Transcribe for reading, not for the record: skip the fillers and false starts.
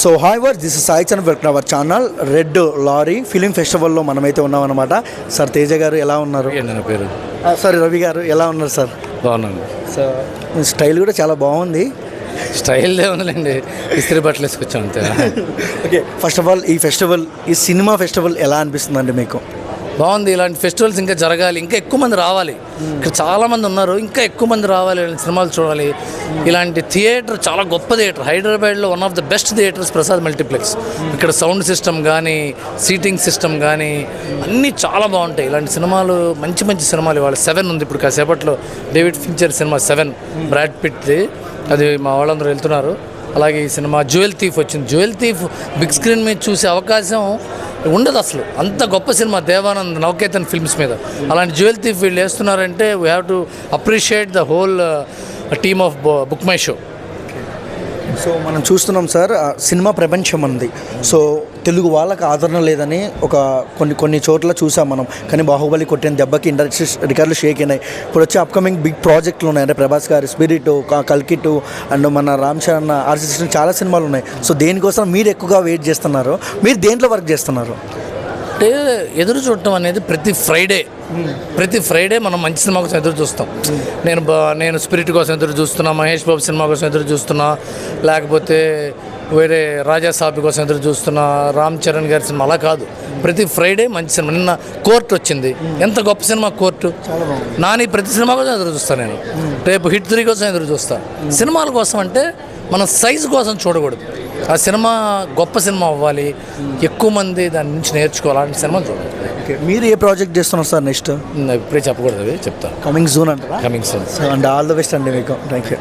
So hi వర్ this is Sai Chand welcome our channel Red Lorry Film ఫెస్టివల్లో మనమైతే ఉన్నామన్నమాట. సార్ తేజ గారు ఎలా ఉన్నారు? నా పేరు సార్ రవి గారు ఎలా ఉన్నారు సార్? బాగున్నాను సార్ మీ స్టైల్ కూడా చాలా బాగుంది. స్టైల్ ఉందండి, ఇస్త్రీ బట్టలు వేసుకొచ్చాం అంతే. ఓకే, ఫస్ట్ ఆఫ్ ఆల్ ఈ సినిమా ఫెస్టివల్ ఎలా అనిపిస్తుందండి మీకు? బాగుంది. ఇలాంటి ఫెస్టివల్స్ ఇంకా జరగాలి, ఇంకా ఎక్కువ మంది రావాలి. ఇక్కడ చాలామంది ఉన్నారు, ఇంకా ఎక్కువ మంది రావాలి, సినిమాలు చూడాలి. ఇలాంటి థియేటర్ చాలా గొప్ప థియేటర్, హైదరాబాద్లో one of the best theatres Prasad multiplex. ఇక్కడ సౌండ్ సిస్టమ్ కానీ, సీటింగ్ సిస్టమ్ కానీ అన్నీ చాలా బాగుంటాయి. ఇలాంటి సినిమాలు మంచి మంచి సినిమాలు. ఇవాళ 7 ఉంది ఇప్పుడు కాసేపట్లో, డేవిడ్ ఫించర్ సినిమా 7 బ్రాడ్ పిట్ది, అది మా వాళ్ళందరూ వెళ్తున్నారు. అలాగే ఈ సినిమా జ్యువెల్ థీఫ్ వచ్చింది. జ్యువెల్ థీఫ్ బిగ్ స్క్రీన్ మీద చూసే అవకాశం ఉండదు అసలు, అంత గొప్ప సినిమా దేవానంద్ నవకేతన్ ఫిల్మ్స్ మీద. అలాంటి జ్యువెల్ థీఫ్ వీళ్ళు వేస్తున్నారంటే we have to appreciate the whole team of Book My Show. So మనం చూస్తున్నాం సార్, సినిమా ప్రపంచం ఉంది. సో తెలుగు వాళ్ళకి ఆదరణ లేదని కొన్ని చోట్ల చూసాం మనం. కానీ బాహుబలి కొట్టిన దెబ్బకి ఇండస్ట్రీ రికార్డులు షేక్ అయినాయి. ఇప్పుడు వచ్చి అప్కమింగ్ బిగ్ ప్రాజెక్టులు ఉన్నాయి, అంటే ప్రభాస్ గారి స్పిరిట్, కల్కిట్ అండ్ మన రామ్ చరణ్, ఆర్సిస్టన్ చాలా సినిమాలు ఉన్నాయి. సో దేనికోసం మీరు ఎక్కువగా వెయిట్ చేస్తున్నారు? మీరు దేంట్లో వర్క్ చేస్తున్నారు? అంటే ఎదురు చూడటం అనేది ప్రతి ఫ్రైడే మనం మంచి సినిమా కోసం ఎదురు చూస్తాం. నేను స్పిరిట్ కోసం ఎదురు చూస్తున్నా, మహేష్ బాబు సినిమా కోసం ఎదురు చూస్తున్నా, లేకపోతే వేరే రాజా సాబ్ కోసం ఎదురు చూస్తున్నా, రామ్ చరణ్ గారి సినిమా. అలా కాదు, ప్రతి ఫ్రైడే మంచి సినిమా. నిన్న కోర్టు వచ్చింది, ఎంత గొప్ప సినిమా కోర్టు. నాని ప్రతి సినిమా కోసం ఎదురు చూస్తాను నేను. రేపు హిట్ 3 కోసం ఎదురు చూస్తాను. సినిమాల కోసం అంటే మనం సైజు కోసం చూడకూడదు. ఆ సినిమా గొప్ప సినిమా అవ్వాలి, ఎక్కువ మంది దాని నుంచి నేర్చుకోవాలి, అలాంటి సినిమా చూడాలి. ఓకే, మీరు ఏ ప్రాజెక్ట్ చేస్తున్నారు సార్ నెక్స్ట్? ఇప్పుడే చెప్పకూడదు, అవి చెప్తాను. కమింగ్ సూన్ అంటారా? Coming soon. And all the best అండి మీకు. Thank you.